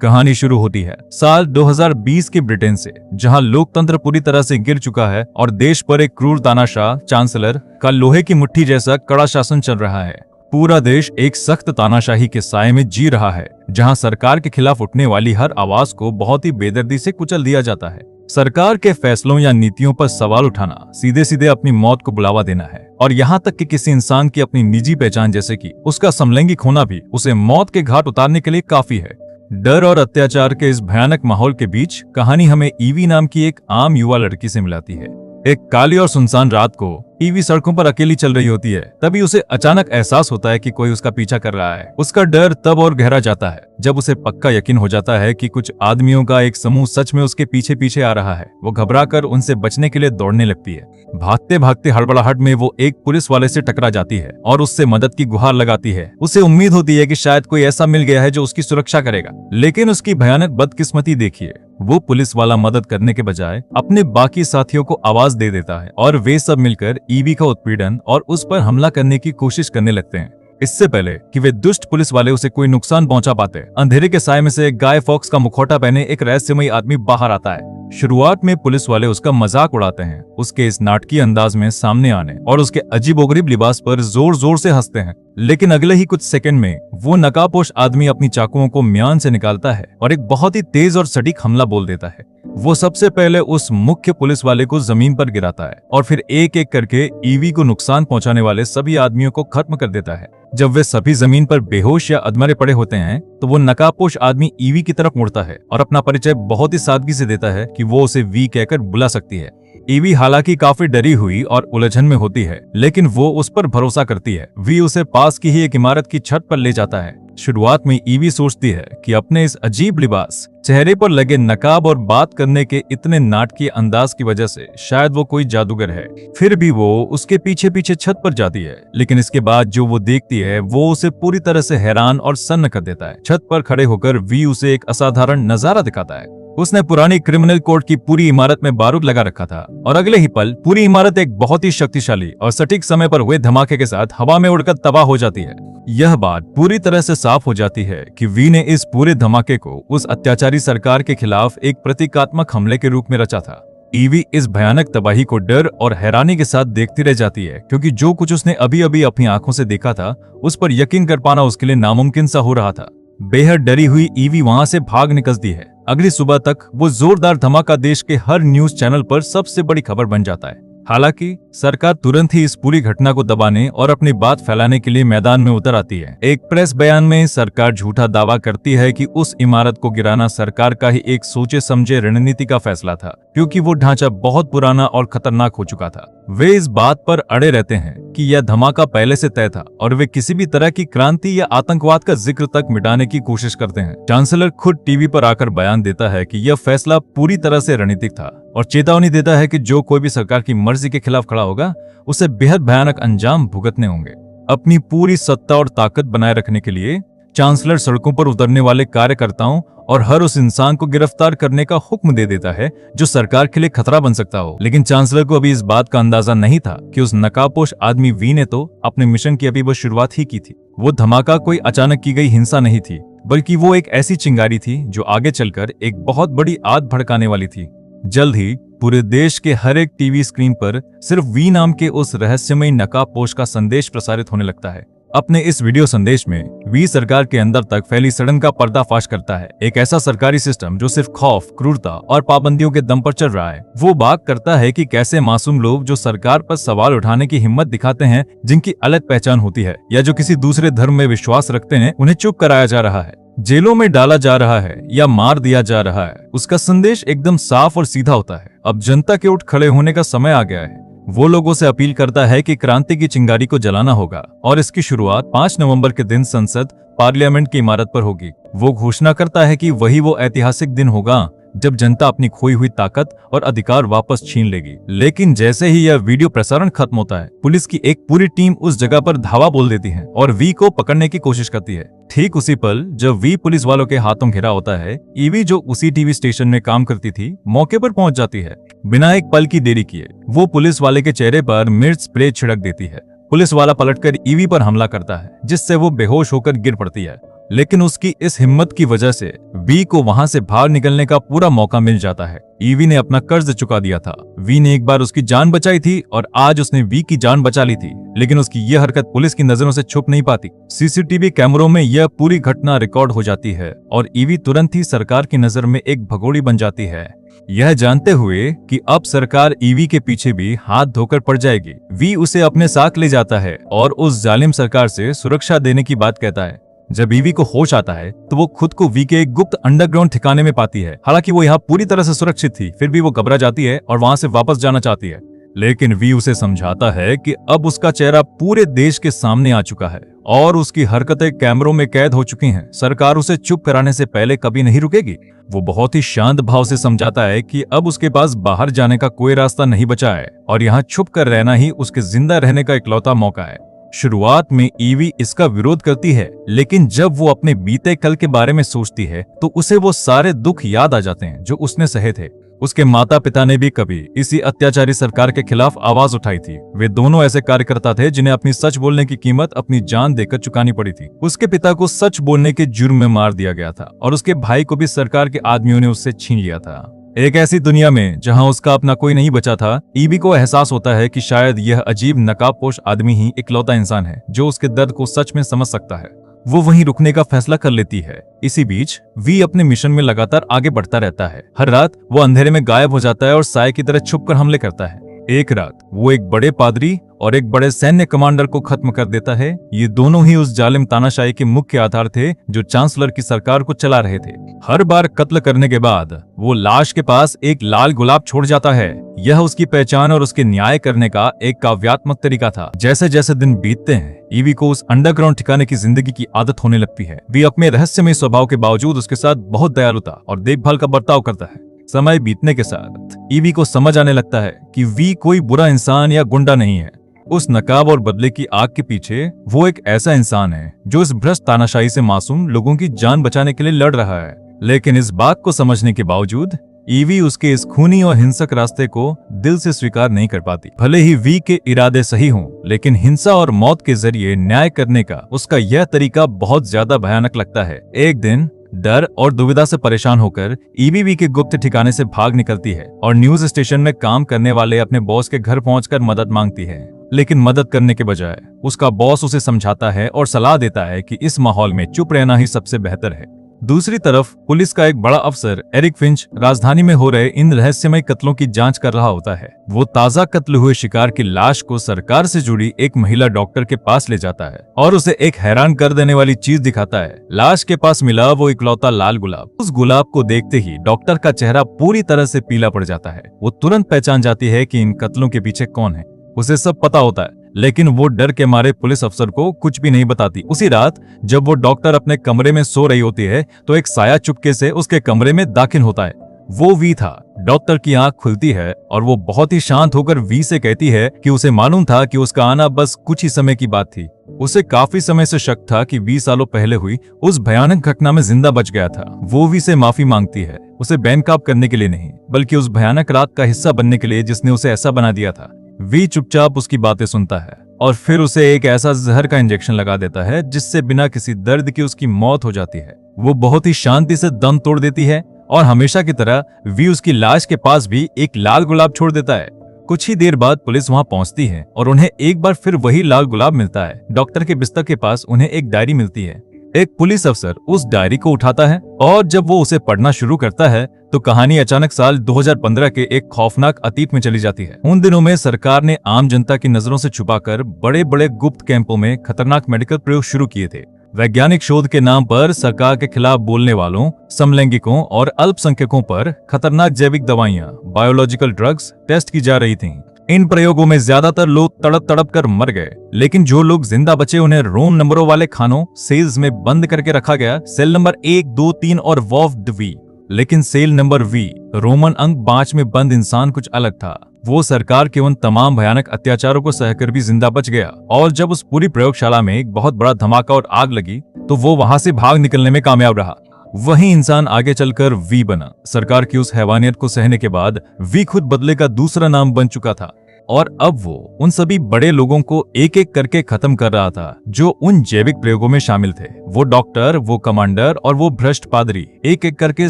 कहानी शुरू होती है साल 2020 के ब्रिटेन से, जहां लोकतंत्र पूरी तरह से गिर चुका है और देश पर एक क्रूर तानाशाह चांसलर का लोहे की मुट्ठी जैसा कड़ा शासन चल रहा है। पूरा देश एक सख्त तानाशाही के साए में जी रहा है, जहां सरकार के खिलाफ उठने वाली हर आवाज को बहुत ही बेदर्दी से कुचल दिया जाता है। सरकार के फैसलों या नीतियों पर सवाल उठाना सीधे सीधे अपनी मौत को बुलावा देना है, और यहाँ तक कि किसी इंसान की अपनी निजी पहचान जैसे कि उसका समलैंगिक होना भी उसे मौत के घाट उतारने के लिए काफी है। डर और अत्याचार के इस भयानक माहौल के बीच कहानी हमें ईवी नाम की एक आम युवा लड़की से मिलाती है। एक काली और सुनसान रात को ईवी सड़कों पर अकेली चल रही होती है। तभी उसे अचानक एहसास होता है कि कोई उसका पीछा कर रहा है। उसका डर तब और गहरा जाता है जब उसे पक्का यकीन हो जाता है कि कुछ आदमियों का एक समूह सच में उसके पीछे पीछे आ रहा है। वो घबराकर उनसे बचने के लिए दौड़ने लगती है। भागते भागते हड़बड़ाहट में वो एक पुलिस वाले से टकरा जाती है और उससे मदद की गुहार लगाती है। उसे उम्मीद होती है कि शायद कोई ऐसा मिल गया है जो उसकी सुरक्षा करेगा, लेकिन उसकी भयानक बदकिस्मती देखिए। वो पुलिस वाला मदद करने के बजाय अपने बाकी साथियों को आवाज दे देता है और वे सब मिलकर ईवी का उत्पीड़न और उस पर हमला करने की कोशिश करने लगते हैं। इससे पहले कि वे दुष्ट पुलिस वाले उसे कोई नुकसान पहुंचा पाते, अंधेरे के साए में से गाय फॉक्स का मुखौटा पहने एक रहस्यमयी आदमी बाहर आता है। शुरुआत में पुलिस वाले उसका मजाक उड़ाते हैं, उसके इस नाटकीय अंदाज में सामने आने और उसके अजीबोगरीब लिबास पर जोर जोर से हंसते हैं। लेकिन अगले ही कुछ सेकंड में वो नकाबपोश आदमी अपनी चाकुओं को म्यान से निकालता है और एक बहुत ही तेज और सटीक हमला बोल देता है। वो सबसे पहले उस मुख्य पुलिस वाले को जमीन पर गिराता है और फिर एक एक करके ईवी को नुकसान पहुंचाने वाले सभी आदमियों को खत्म कर देता है। जब वे सभी जमीन पर बेहोश या अधमरे पड़े होते हैं तो वो नकाबपोश आदमी ईवी की तरफ मुड़ता है और अपना परिचय बहुत ही सादगी से देता है कि वो उसे वी कहकर बुला सकती है। ईवी हालांकि काफी डरी हुई और उलझन में होती है, लेकिन वो उस पर भरोसा करती है। वी उसे पास की ही एक इमारत की छत पर ले जाता है। शुरुआत में ईवी सोचती है कि अपने इस अजीब लिबास, चेहरे पर लगे नकाब और बात करने के इतने नाटकीय अंदाज की वजह से शायद वो कोई जादूगर है। फिर भी वो उसके पीछे पीछे छत पर जाती है, लेकिन इसके बाद जो वो देखती है वो उसे पूरी तरह से हैरान और सन्न कर देता है। छत पर खड़े होकर वी उसे एक असाधारण नजारा दिखाता है। उसने पुरानी क्रिमिनल कोर्ट की पूरी इमारत में बारूद लगा रखा था और अगले ही पल पूरी इमारत एक बहुत ही शक्तिशाली और सटीक समय पर हुए धमाके के साथ हवा में उड़कर तबाह हो जाती है। यह बात पूरी तरह से साफ हो जाती है कि वी ने इस पूरे धमाके को उस अत्याचारी सरकार के खिलाफ एक प्रतीकात्मक हमले के रूप में रचा था। ईवी इस भयानक तबाही को डर और हैरानी के साथ देखती रह जाती है, क्योंकि जो कुछ उसने अभी अभी अपनी आंखों से देखा था उस पर यकीन कर पाना उसके लिए नामुमकिन सा हो रहा था। बेहद डरी हुई ईवी वहां से भाग निकलती है। अगली सुबह तक वो जोरदार धमाका देश के हर न्यूज चैनल पर सबसे बड़ी खबर बन जाता है। हालांकि सरकार तुरंत ही इस पूरी घटना को दबाने और अपनी बात फैलाने के लिए मैदान में उतर आती है। एक प्रेस बयान में सरकार झूठा दावा करती है कि उस इमारत को गिराना सरकार का ही एक सोचे समझे रणनीति का फैसला था, क्योंकि वो ढांचा बहुत पुराना और खतरनाक हो चुका था। वे इस बात पर अड़े रहते हैं कि यह धमाका पहले से तय था और वे किसी भी तरह की क्रांति या आतंकवाद का जिक्र तक मिटाने की कोशिश करते हैं। चांसलर खुद टीवी पर आकर बयान देता है कि यह फैसला पूरी तरह से रणनीतिक था और चेतावनी देता है कि जो कोई भी सरकार की मर्जी के खिलाफ खड़ा होगा उसे बेहद भयानक अंजाम भुगतने होंगे। अपनी पूरी सत्ता और ताकत बनाए रखने के लिए चांसलर सड़कों पर उतरने वाले कार्यकर्ताओं और हर उस इंसान को गिरफ्तार करने का हुक्म दे देता है जो सरकार के लिए खतरा बन सकता हो। लेकिन चांसलर को अभी इस बात का अंदाजा नहीं था कि उस नकाबपोश आदमी वी ने तो अपने मिशन की अभी वो शुरुआत ही की थी। वो धमाका कोई अचानक की गई हिंसा नहीं थी, बल्कि वो एक ऐसी चिंगारी थी जो आगे चलकर एक बहुत बड़ी आग भड़काने वाली थी। जल्द ही पूरे देश के हर एक टीवी स्क्रीन पर सिर्फ वी नाम के उस रहस्यमयी नकाबपोश का संदेश प्रसारित होने लगता है। अपने इस वीडियो संदेश में वी सरकार के अंदर तक फैली सड़न का पर्दाफाश करता है। एक ऐसा सरकारी सिस्टम जो सिर्फ खौफ, क्रूरता और पाबंदियों के दम पर चल रहा है। वो बात करता है कि कैसे मासूम लोग जो सरकार पर सवाल उठाने की हिम्मत दिखाते हैं, जिनकी अलग पहचान होती है या जो किसी दूसरे धर्म में विश्वास रखते हैं, उन्हें चुप कराया जा रहा है, जेलों में डाला जा रहा है या मार दिया जा रहा है। उसका संदेश एकदम साफ और सीधा होता है। अब जनता के उठ खड़े होने का समय आ गया है। वो लोगों से अपील करता है कि क्रांति की चिंगारी को जलाना होगा और इसकी शुरुआत 5 नवंबर के दिन संसद पार्लियामेंट की इमारत पर होगी। वो घोषणा करता है कि वही वो ऐतिहासिक दिन होगा जब जनता अपनी खोई हुई ताकत और अधिकार वापस छीन लेगी। लेकिन जैसे ही यह वीडियो प्रसारण खत्म होता है, पुलिस की एक पूरी टीम उस जगह पर धावा बोल देती है और वी को पकड़ने की कोशिश करती है। ठीक उसी पल जब वी पुलिस वालों के हाथों घिरा होता है, ईवी जो उसी टीवी स्टेशन में काम करती थी, मौके पर पहुंच जाती है। बिना एक पल की देरी किए वो पुलिस वाले के चेहरे पर मिर्च स्प्रे छिड़क देती है। पुलिस वाला पलटकर ईवी पर हमला करता है, जिससे वो बेहोश होकर गिर पड़ती है। लेकिन उसकी इस हिम्मत की वजह से वी को वहां से बाहर निकलने का पूरा मौका मिल जाता है। ईवी ने अपना कर्ज चुका दिया था। वी ने एक बार उसकी जान बचाई थी और आज उसने वी की जान बचा ली थी, लेकिन उसकी यह हरकत पुलिस की नजरों से छुप नहीं पाती। सीसीटीवी कैमरों में यह पूरी घटना रिकॉर्ड हो जाती है और ईवी तुरंत ही सरकार की नजर में एक भगोड़ी बन जाती है। यह जानते हुए कि अब सरकार ईवी के पीछे भी हाथ धोकर पड़ जाएगी, वी उसे अपने साथ ले जाता है और उस जालिम सरकार से सुरक्षा देने की बात कहता है। जब ईवी को होश आता है तो वो खुद को वी के एक गुप्त अंडरग्राउंड ठिकाने में पाती है। हालांकि वो यहाँ पूरी तरह से सुरक्षित थी, फिर भी वो घबरा जाती है और वहां से वापस जाना चाहती है। लेकिन वी उसे समझाता है कि अब उसका चेहरा पूरे देश के सामने आ चुका है और उसकी हरकतें कैमरों में कैद हो चुकी हैं। सरकार उसे चुप कराने से पहले कभी नहीं रुकेगी। वो बहुत ही शांत भाव से समझाता है कि अब उसके पास बाहर जाने का कोई रास्ता नहीं बचा है और यहाँ छुप कर रहना ही उसके जिंदा रहने का इकलौता मौका है। शुरुआत में ईवी इसका विरोध करती है, लेकिन जब वो अपने बीते कल के बारे में सोचती है तो उसे वो सारे दुख याद आ जाते हैं जो उसने सहे थे। उसके माता पिता ने भी कभी इसी अत्याचारी सरकार के खिलाफ आवाज उठाई थी। वे दोनों ऐसे कार्यकर्ता थे जिन्हें अपनी सच बोलने की कीमत अपनी जान देकर चुकानी पड़ी थी। उसके पिता को सच बोलने के जुर्म में मार दिया गया था और उसके भाई को भी सरकार के आदमियों ने उससे छीन लिया था। एक ऐसी दुनिया में जहां उसका अपना कोई नहीं बचा था, ईवी को एहसास होता है कि शायद यह अजीब नकाबपोश आदमी ही इकलौता इंसान है जो उसके दर्द को सच में समझ सकता है। वो वहीं रुकने का फैसला कर लेती है। इसी बीच वी अपने मिशन में लगातार आगे बढ़ता रहता है। हर रात वो अंधेरे में गायब हो जाता है और साय की तरह छुपकर हमले करता है। एक रात वो एक बड़े पादरी और एक बड़े सैन्य कमांडर को खत्म कर देता है। ये दोनों ही उस जालिम तानाशाही के मुख्य आधार थे जो चांसलर की सरकार को चला रहे थे। हर बार कत्ल करने के बाद वो लाश के पास एक लाल गुलाब छोड़ जाता है। यह उसकी पहचान और उसके न्याय करने का एक काव्यात्मक तरीका था। जैसे जैसे दिन बीतते हैं, ईवी को उस अंडरग्राउंड ठिकाने की जिंदगी की आदत होने लगती है। वी अपने रहस्यमय स्वभाव के बावजूद उसके साथ बहुत दयालुता और देखभाल का बर्ताव करता है। समय बीतने के साथ ईवी को समझ आने लगता है कि वी कोई बुरा इंसान या गुंडा नहीं है। उस नकाब और बदले की आग के पीछे वो एक ऐसा इंसान है जो इस भ्रष्ट तानाशाही से मासूम लोगों की जान बचाने के लिए लड़ रहा है। लेकिन इस बात को समझने के बावजूद ईवी उसके इस खूनी और हिंसक रास्ते को दिल से स्वीकार नहीं कर पाती। भले ही वी के इरादे सही हों, लेकिन हिंसा और मौत के जरिए न्याय करने का उसका यह तरीका बहुत ज्यादा भयानक लगता है। एक दिन डर और दुविधा से परेशान होकर ईवी वी के गुप्त ठिकाने से भाग निकलती है और न्यूज स्टेशन में काम करने वाले अपने बॉस के घर पहुंचकर मदद मांगती है। लेकिन मदद करने के बजाय उसका बॉस उसे समझाता है और सलाह देता है कि इस माहौल में चुप रहना ही सबसे बेहतर है। दूसरी तरफ पुलिस का एक बड़ा अफसर एरिक फिंच राजधानी में हो रहे इन रहस्यमय कत्लों की जांच कर रहा होता है। वो ताजा कत्ल हुए शिकार की लाश को सरकार से जुड़ी एक महिला डॉक्टर के पास ले जाता है और उसे एक हैरान कर देने वाली चीज दिखाता है। लाश के पास मिला वो इकलौता लाल गुलाब। उस गुलाब को देखते ही डॉक्टर का चेहरा पूरी तरह से पीला पड़ जाता है। वो तुरंत पहचान जाती है कि इन कत्लों के पीछे कौन है। उसे सब पता होता है, लेकिन वो डर के मारे पुलिस अफसर को कुछ भी नहीं बताती। उसी रात जब वो डॉक्टर अपने कमरे में सो रही होती है तो एक साया चुपके से उसके कमरे में दाखिल होता है। वो वी था। डॉक्टर की आंख खुलती है और वो बहुत ही शांत होकर वी से कहती है कि उसे मालूम था कि उसका आना बस कुछ ही समय की बात थी। उसे काफी समय से शक था कि 20 सालों पहले हुई उस भयानक घटना में जिंदा बच गया था। वो वी से माफी मांगती है, उसे बेनकाब करने के लिए नहीं, बल्कि उस भयानक रात का हिस्सा बनने के लिए जिसने उसे ऐसा बना दिया था। वी चुपचाप उसकी बातें सुनता है और फिर उसे एक ऐसा जहर का इंजेक्शन लगा देता है जिससे बिना किसी दर्द के उसकी मौत हो जाती है। वो बहुत ही शांति से दम तोड़ देती है और हमेशा की तरह वी उसकी लाश के पास भी एक लाल गुलाब छोड़ देता है। कुछ ही देर बाद पुलिस वहां पहुंचती है और उन्हें एक बार फिर वही लाल गुलाब मिलता है। डॉक्टर के बिस्तर के पास उन्हें एक डायरी मिलती है। एक पुलिस अफसर उस डायरी को उठाता है और जब वो उसे पढ़ना शुरू करता है तो कहानी अचानक साल 2015 के एक खौफनाक अतीत में चली जाती है। उन दिनों में सरकार ने आम जनता की नजरों से छुपाकर बड़े बड़े गुप्त कैंपों में खतरनाक मेडिकल प्रयोग शुरू किए थे। वैज्ञानिक शोध के नाम पर सरकार के खिलाफ बोलने वालों, समलैंगिकों और अल्पसंख्यकों पर खतरनाक जैविक दवाइयां, बायोलॉजिकल ड्रग्स टेस्ट की जा रही थीं। इन प्रयोगों में ज्यादातर लोग तड़प तड़प कर मर गए, लेकिन जो लोग जिंदा बचे उन्हें रोम नंबरों वाले खानों सेल्स में बंद करके रखा गया। सेल नंबर 1, 2, 3 और वॉफ्ड वी। लेकिन सेल नंबर वी, रोमन अंक 5 में बंद इंसान कुछ अलग था। वो सरकार के उन तमाम भयानक अत्याचारों को सहकर भी जिंदा बच गया और जब उस पूरी प्रयोगशाला में एक बहुत बड़ा धमाका और आग लगी तो वो वहां से भाग निकलने में कामयाब रहा। वही इंसान आगे चलकर वी बना। सरकार की उस हैवानियत को सहने के बाद वी खुद बदले का दूसरा नाम बन चुका था और अब वो उन सभी बड़े लोगों को एक एक करके खत्म कर रहा था जो उन जैविक प्रयोगों में शामिल थे। वो डॉक्टर, वो कमांडर और वो भ्रष्ट पादरी एक एक करके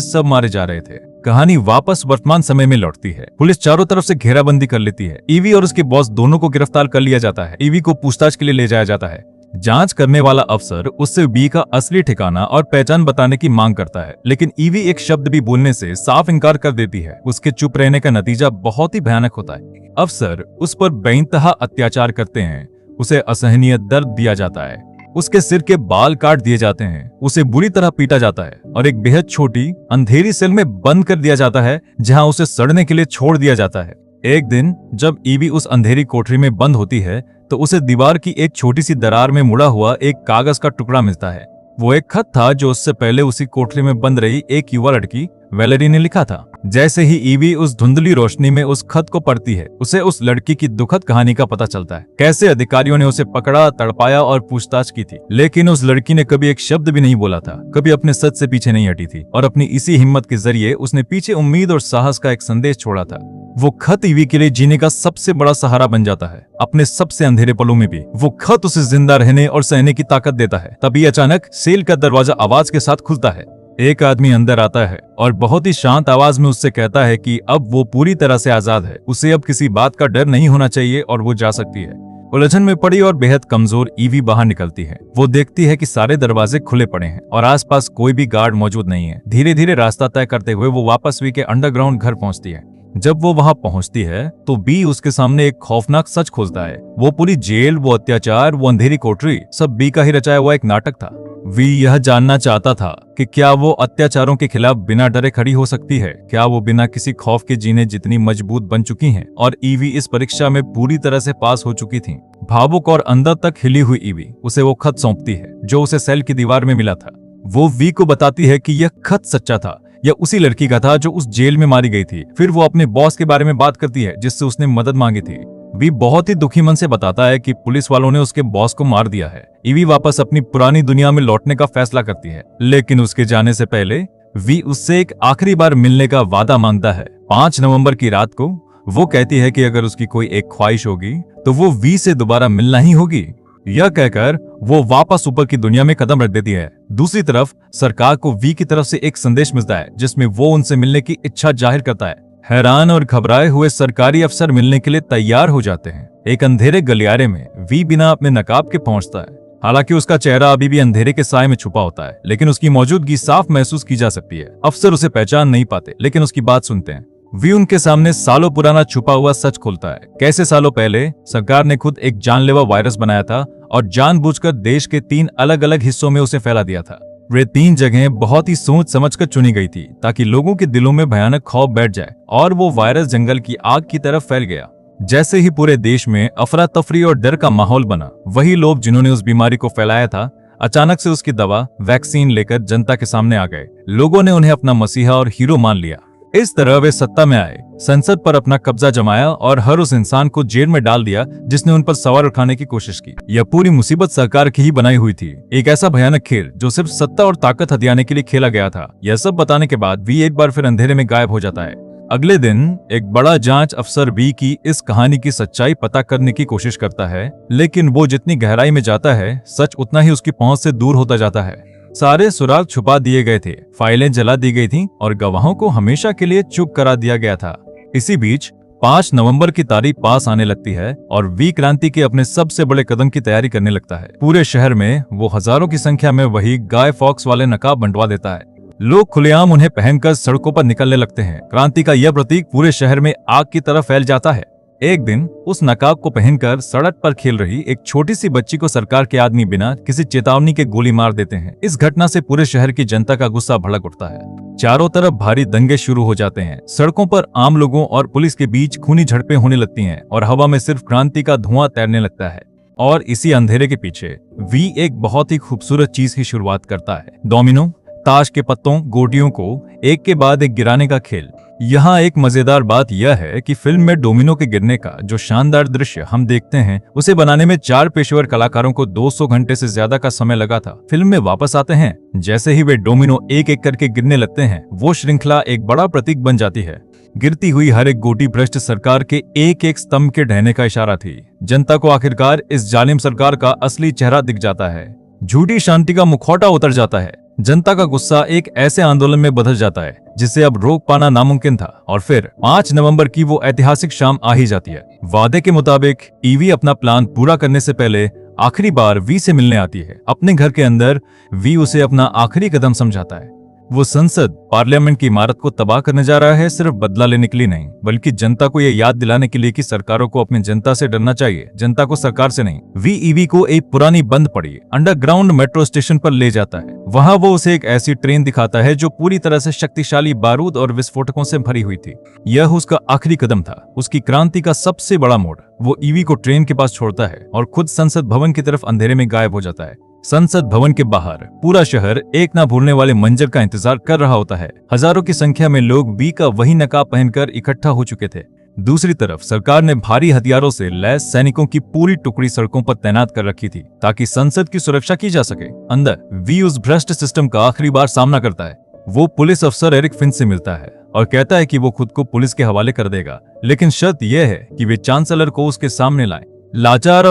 सब मारे जा रहे थे। कहानी वापस वर्तमान समय में लौटती है। पुलिस चारों तरफ से घेराबंदी कर लेती है। ईवी और उसके बॉस दोनों को गिरफ्तार कर लिया जाता है। ईवी को पूछताछ के लिए ले जाया जाता है। जांच करने वाला अफसर उससे बी का असली ठिकाना और पहचान बताने की मांग करता है, लेकिन ईवी एक शब्द भी बोलने से साफ इनकार कर देती है। उसके चुप रहने का नतीजा बहुत ही भयानक होता है। अफसर उस पर बेइंतहा अत्याचार करते हैं। उसे असहनीय दर्द दिया जाता है। उसके सिर के बाल काट दिए जाते हैं। उसे बुरी तरह पीटा जाता है और एक बेहद छोटी अंधेरी सेल में बंद कर दिया जाता है जहां उसे सड़ने के लिए छोड़ दिया जाता है। एक दिन जब ईवी उस अंधेरी कोठरी में बंद होती है तो उसे दीवार की एक छोटी सी दरार में मुड़ा हुआ एक कागज का टुकड़ा मिलता है। वो एक खत था जो उससे पहले उसी कोठरी में बंद रही एक युवा लड़की वैलेरी ने लिखा था। जैसे ही ईवी उस धुंधली रोशनी में उस खत को पढ़ती है, उसे उस लड़की की दुखद कहानी का पता चलता है। कैसे अधिकारियों ने उसे पकड़ा, तड़पाया और पूछताछ की थी, लेकिन उस लड़की ने कभी एक शब्द भी नहीं बोला था, कभी अपने सच से पीछे नहीं हटी थी और अपनी इसी हिम्मत के जरिए उसने पीछे उम्मीद और साहस का एक संदेश छोड़ा था। वो खत ईवी के लिए जीने का सबसे बड़ा सहारा बन जाता है। अपने सबसे अंधेरे पलों में भी वो खत उसे जिंदा रहने और सहने की ताकत देता है। तभी अचानक सेल का दरवाजा आवाज के साथ खुलता है। एक आदमी अंदर आता है और बहुत ही शांत आवाज में उससे कहता है कि अब वो पूरी तरह से आजाद है। उसे अब किसी बात का डर नहीं होना चाहिए और वो जा सकती है। उलझन में पड़ी और बेहद कमजोर ईवी बाहर निकलती है। वो देखती है कि सारे दरवाजे खुले पड़े हैं और आसपास कोई भी गार्ड मौजूद नहीं है। धीरे धीरे रास्ता तय करते हुए वो वापस वी के अंडरग्राउंड घर पहुंचती है। जब वो वहां पहुंचती है तो बी उसके सामने एक खौफनाक सच खोलता है। वो पूरी जेल, वो अत्याचार, वो अंधेरी कोठरी सब बी का ही रचाया हुआ एक नाटक था। वी यह जानना चाहता था कि क्या वो अत्याचारों के खिलाफ बिना डरे खड़ी हो सकती है, क्या वो बिना किसी खौफ के जीने जितनी मजबूत बन चुकी हैं। और ईवी इस परीक्षा में पूरी तरह से पास हो चुकी थी। भावुक और अंदर तक हिली हुई ईवी उसे वो खत सौंपती है जो उसे सेल की दीवार में मिला था। वो वी को बताती है कि यह खत सच्चा था, यह उसी लड़की का था जो उस जेल में मारी गई थी। फिर वो अपने बॉस के बारे में बात करती है जिससे उसने मदद मांगी थी। वी बहुत ही दुखी मन से बताता है कि पुलिस वालों ने उसके बॉस को मार दिया है। ईवी वापस अपनी पुरानी दुनिया में लौटने का फैसला करती है, लेकिन उसके जाने से पहले वी उससे एक आखिरी बार मिलने का वादा मांगता है। 5 नवंबर की रात को वो कहती है कि अगर उसकी कोई एक ख्वाहिश होगी तो वो वी से दोबारा मिलना ही होगी। यह कहकर वो वापस ऊपर की दुनिया में कदम रख देती है। दूसरी तरफ सरकार को वी की तरफ से एक संदेश मिलता है जिसमें वो उनसे मिलने की इच्छा जाहिर करता है। हैरान और घबराए हुए सरकारी अफसर मिलने के लिए तैयार हो जाते हैं। एक अंधेरे गलियारे में वी बिना अपने नकाब के पहुंचता है। हालांकि उसका चेहरा अभी भी अंधेरे के साए में छुपा होता है, लेकिन उसकी मौजूदगी साफ महसूस की जा सकती है। अफसर उसे पहचान नहीं पाते, लेकिन उसकी बात सुनते हैं। वी उनके सामने सालों पुराना छुपा हुआ सच खोलता है। कैसे सालों पहले सरकार ने खुद एक जानलेवा वायरस बनाया था और जानबूझकर देश के 3 अलग अलग हिस्सों में उसे फैला दिया था। वे 3 जगहें बहुत ही सोच समझकर चुनी गई थी ताकि लोगों के दिलों में भयानक खौफ बैठ जाए, और वो वायरस जंगल की आग की तरफ फैल गया। जैसे ही पूरे देश में अफरा तफरी और डर का माहौल बना, वही लोग जिन्होंने उस बीमारी को फैलाया था अचानक से उसकी दवा, वैक्सीन लेकर जनता के सामने आ गए। लोगों ने उन्हें अपना मसीहा और हीरो मान लिया। इस तरह वे सत्ता में आए, संसद पर अपना कब्जा जमाया और हर उस इंसान को जेल में डाल दिया जिसने उन पर सवाल उठाने की कोशिश की। यह पूरी मुसीबत सरकार की ही बनाई हुई थी, एक ऐसा भयानक खेल जो सिर्फ सत्ता और ताकत हथियाने के लिए खेला गया था। यह सब बताने के बाद वी एक बार फिर अंधेरे में गायब हो जाता है। अगले दिन एक बड़ा जांच अफसर वी की इस कहानी की सच्चाई पता करने की कोशिश करता है, लेकिन वो जितनी गहराई में जाता है सच उतना ही उसकी पहुंच से दूर होता जाता है। सारे सुराग छुपा दिए गए थे, फाइलें जला दी गई थीं और गवाहों को हमेशा के लिए चुप करा दिया गया था। इसी बीच 5 नवंबर की तारीख पास आने लगती है और वी क्रांति के अपने सबसे बड़े कदम की तैयारी करने लगता है। पूरे शहर में वो हजारों की संख्या में वही गाय फॉक्स वाले नकाब बंटवा देता है। लोग खुलेआम उन्हें पहनकर सड़कों पर निकलने लगते हैं। क्रांति का यह प्रतीक पूरे शहर में आग की तरह फैल जाता है। एक दिन उस नकाब को पहनकर सड़क पर खेल रही एक छोटी सी बच्ची को सरकार के आदमी बिना किसी चेतावनी के गोली मार देते हैं। इस घटना से पूरे शहर की जनता का गुस्सा भड़क उठता है। चारों तरफ भारी दंगे शुरू हो जाते हैं। सड़कों पर आम लोगों और पुलिस के बीच खूनी झड़पें होने लगती हैं और हवा में सिर्फ क्रांति का धुआं तैरने लगता है। और इसी अंधेरे के पीछे वी एक बहुत ही खूबसूरत चीज की शुरुआत करता है। डोमिनो, ताश के पत्तों, गोटियों को एक के बाद एक गिराने का खेल। यहाँ एक मजेदार बात यह है कि फिल्म में डोमिनो के गिरने का जो शानदार दृश्य हम देखते हैं, उसे बनाने में 4 पेशेवर कलाकारों को 200 घंटे से ज्यादा का समय लगा था। फिल्म में वापस आते हैं, जैसे ही वे डोमिनो एक एक करके गिरने लगते हैं, वो श्रृंखला एक बड़ा प्रतीक बन जाती है। गिरती हुई हर एक गोटी भ्रष्ट सरकार के एक एक स्तंभ के ढहने का इशारा थी। जनता को आखिरकार इस जालिम सरकार का असली चेहरा दिख जाता है। झूठी शांति का मुखौटा उतर जाता है। जनता का गुस्सा एक ऐसे आंदोलन में बदल जाता है जिसे अब रोक पाना नामुमकिन था। और फिर 5 नवंबर की वो ऐतिहासिक शाम आ ही जाती है। वादे के मुताबिक ईवी अपना प्लान पूरा करने से पहले आखिरी बार वी से मिलने आती है। अपने घर के अंदर वी उसे अपना आखिरी कदम समझाता है। वो संसद पार्लियामेंट की इमारत को तबाह करने जा रहा है, सिर्फ बदला लेने के लिए नहीं, बल्कि जनता को यह याद दिलाने के लिए कि सरकारों को अपनी जनता से डरना चाहिए, जनता को सरकार से नहीं। वी ईवी को एक पुरानी बंद पड़ी अंडरग्राउंड मेट्रो स्टेशन पर ले जाता है। वहां वो उसे एक ऐसी ट्रेन दिखाता है जो पूरी तरह से शक्तिशाली बारूद और विस्फोटकों से भरी हुई थी। यह उसका आखिरी कदम था, उसकी क्रांति का सबसे बड़ा मोड़। वो ईवी को ट्रेन के पास छोड़ता है और खुद संसद भवन की तरफ अंधेरे में गायब हो जाता है। संसद भवन के बाहर पूरा शहर एक ना भूलने वाले मंजर का इंतजार कर रहा होता है। हजारों की संख्या में लोग वी का वही नकाब पहनकर इकट्ठा हो चुके थे। दूसरी तरफ सरकार ने भारी हथियारों से लैस सैनिकों की पूरी टुकड़ी सड़कों पर तैनात कर रखी थी ताकि संसद की सुरक्षा की जा सके। अंदर वी उस भ्रष्ट सिस्टम का आखिरी बार सामना करता है। वो पुलिस अफसर एरिक फिंच से मिलता है और कहता है कि वो खुद को पुलिस के हवाले कर देगा, लेकिन शर्त यह है कि वे चांसलर को उसके सामने लाए। लाचार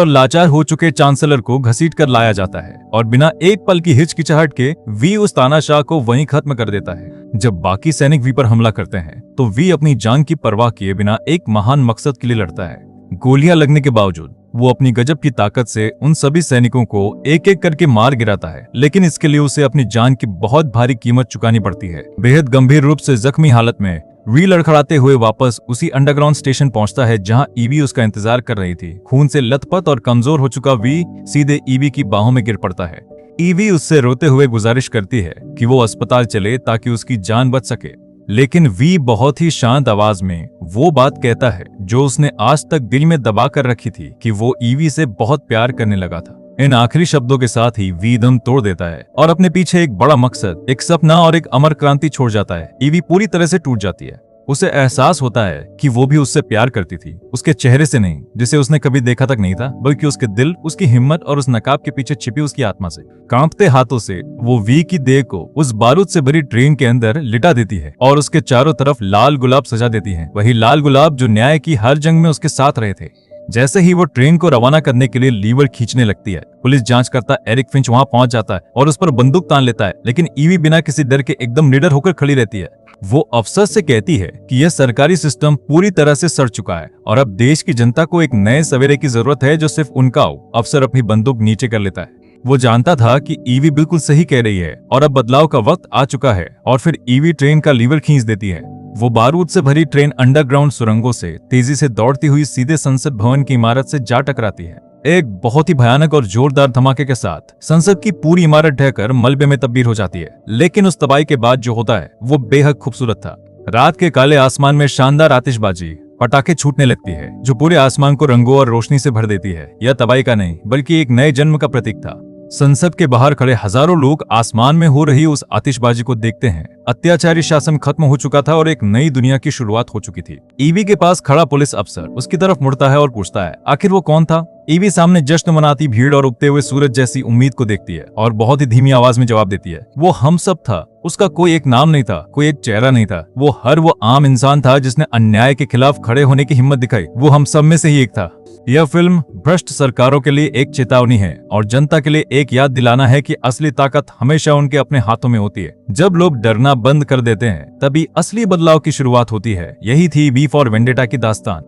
हो चुके चांसलर को घसीट कर लाया जाता है और बिना एक पल की हिचकिचाहट के वी उस तानाशाह को वहीं खत्म कर देता है। जब बाकी सैनिक वी पर हमला करते हैं तो वी अपनी जान की परवाह किए बिना एक महान मकसद के लिए लड़ता है। गोलियां लगने के बावजूद वो अपनी गजब की ताकत से उन सभी सैनिकों को एक एक करके मार गिराता है, लेकिन इसके लिए उसे अपनी जान की बहुत भारी कीमत चुकानी पड़ती है। बेहद गंभीर रूप से जख्मी हालत में वी लड़खड़ाते हुए वापस उसी अंडरग्राउंड स्टेशन पहुंचता है जहां ईवी उसका इंतजार कर रही थी। खून से लथपथ और कमजोर हो चुका वी सीधे ईवी की बाहों में गिर पड़ता है। ईवी उससे रोते हुए गुजारिश करती है कि वो अस्पताल चले ताकि उसकी जान बच सके, लेकिन वी बहुत ही शांत आवाज में वो बात कहता है जो उसने आज तक दिल में दबा कर रखी थी कि वो ईवी से बहुत प्यार करने लगा था। इन आखिरी शब्दों के साथ ही वी दम तोड़ देता है और अपने पीछे एक बड़ा मकसद, एक सपना और एक अमर क्रांति छोड़ जाता है। ईवी पूरी तरह से टूट जाती है। उसे एहसास होता है कि वो भी उससे प्यार करती थी, उसके चेहरे से नहीं जिसे उसने कभी देखा तक नहीं था, बल्कि उसके दिल, उसकी हिम्मत और उस नकाब के पीछे छिपी उसकी आत्मा से। कांपते हाथों से वो वी की देह को उस बारूद से भरी ट्रेन के अंदर लिटा देती है और उसके चारों तरफ लाल गुलाब सजा देती है, वही लाल गुलाब जो न्याय की हर जंग में उसके साथ रहे थे। जैसे ही वो ट्रेन को रवाना करने के लिए लीवर खींचने लगती है, पुलिस जांचकर्ता एरिक फिंच वहां पहुंच जाता है और उस पर बंदूक तान लेता है, लेकिन ईवी बिना किसी डर के एकदम निडर होकर खड़ी रहती है। वो अफसर से कहती है कि यह सरकारी सिस्टम पूरी तरह से सड़ चुका है और अब देश की जनता को एक नए सवेरे की जरूरत है जो सिर्फ उनका हो। अफसर अपनी बंदूक नीचे कर लेता है। वो जानता था कि ईवी बिल्कुल सही कह रही है और अब बदलाव का वक्त आ चुका है, और फिर ईवी ट्रेन का लीवर खींच देती है। वो बारूद से भरी ट्रेन अंडरग्राउंड सुरंगों से तेजी से दौड़ती हुई सीधे संसद भवन की इमारत से जा टकराती है। एक बहुत ही भयानक और जोरदार धमाके के साथ संसद की पूरी इमारत ढहकर मलबे में तब्दील हो जाती है, लेकिन उस तबाही के बाद जो होता है वो बेहद खूबसूरत था। रात के काले आसमान में शानदार आतिशबाजी, पटाखे छूटने लगती है जो पूरे आसमान को रंगों और रोशनी से भर देती है। यह तबाही का नहीं बल्कि एक नए जन्म का प्रतीक था। संसद के बाहर खड़े हजारों लोग आसमान में हो रही उस आतिशबाजी को देखते हैं। अत्याचारी शासन खत्म हो चुका था और एक नई दुनिया की शुरुआत हो चुकी थी। ईवी के पास खड़ा पुलिस अफसर उसकी तरफ मुड़ता है और पूछता है आखिर वो कौन था। ईवी सामने जश्न मनाती भीड़ और उगते हुए सूरज जैसी उम्मीद को देखती है और बहुत ही धीमी आवाज में जवाब देती है, वो हम सब था। उसका कोई एक नाम नहीं था, कोई एक चेहरा नहीं था, वो आम इंसान था जिसने अन्याय के खिलाफ खड़े होने की हिम्मत दिखाई। वो हम सब में से ही एक था। यह फिल्म भ्रष्ट सरकारों के लिए एक चेतावनी है और जनता के लिए एक याद दिलाना है कि असली ताकत हमेशा उनके अपने हाथों में होती है। जब लोग डरना बंद कर देते हैं तभी असली बदलाव की शुरुआत होती है। यही थी वी फॉर वेंडेटा की दास्तान।